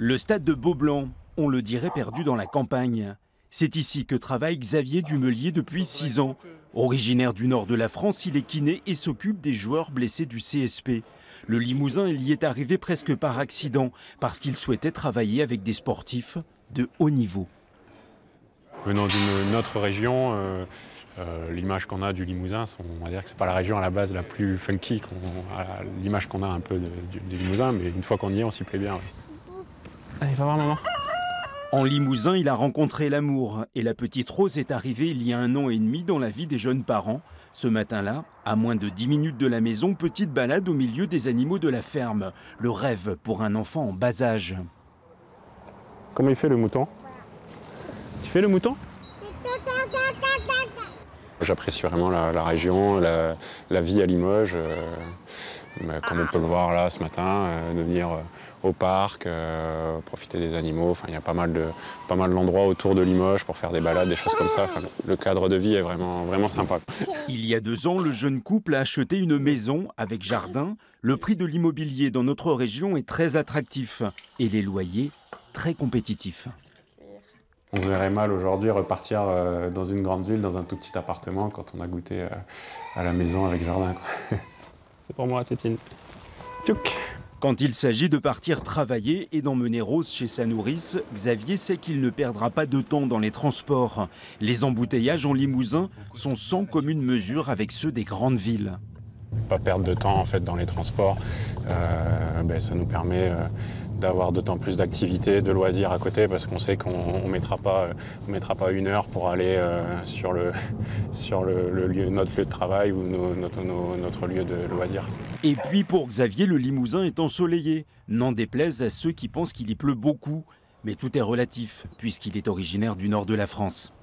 Le stade de Beaublanc, on le dirait perdu dans la campagne. C'est ici que travaille Xavier Dumelier depuis 6 ans. Originaire du nord de la France, il est kiné et s'occupe des joueurs blessés du CSP. Le Limousin y est arrivé presque par accident, parce qu'il souhaitait travailler avec des sportifs de haut niveau. Venant d'une autre région, l'image qu'on a du Limousin, on va dire que c'est pas la région à la base la plus funky, l'image qu'on a un peu du Limousin, mais une fois qu'on y est, on s'y plaît bien. Ouais. Allez, va voir maman. En Limousin, il a rencontré l'amour et la petite Rose est arrivée il y a 1 an et demi dans la vie des jeunes parents. Ce matin-là, à moins de 10 minutes de la maison, petite balade au milieu des animaux de la ferme. Le rêve pour un enfant en bas âge. Comment il fait le mouton? Tu fais le mouton? J'apprécie vraiment la région, la vie à Limoges, comme on peut le voir là ce matin, de venir au parc, profiter des animaux. Enfin, il y a pas mal d'endroits autour de Limoges pour faire des balades, des choses comme ça. Enfin, le cadre de vie est vraiment sympa. Il y a 2 ans, le jeune couple a acheté une maison avec jardin. Le prix de l'immobilier dans notre région est très attractif et les loyers très compétitifs. On se verrait mal aujourd'hui repartir dans une grande ville, dans un tout petit appartement, quand on a goûté à la maison avec jardin. C'est pour moi, Tétine. Tchouk. Quand il s'agit de partir travailler et d'emmener Rose chez sa nourrice, Xavier sait qu'il ne perdra pas de temps dans les transports. Les embouteillages en Limousin sont sans commune mesure avec ceux des grandes villes. Pas perdre de temps en fait dans les transports, ça nous permet d'avoir d'autant plus d'activités, de loisirs à côté, parce qu'on sait qu'on ne mettra pas 1 heure pour aller sur notre lieu de travail ou notre lieu de loisirs. Et puis pour Xavier, le Limousin est ensoleillé, n'en déplaise à ceux qui pensent qu'il y pleut beaucoup. Mais tout est relatif, puisqu'il est originaire du nord de la France.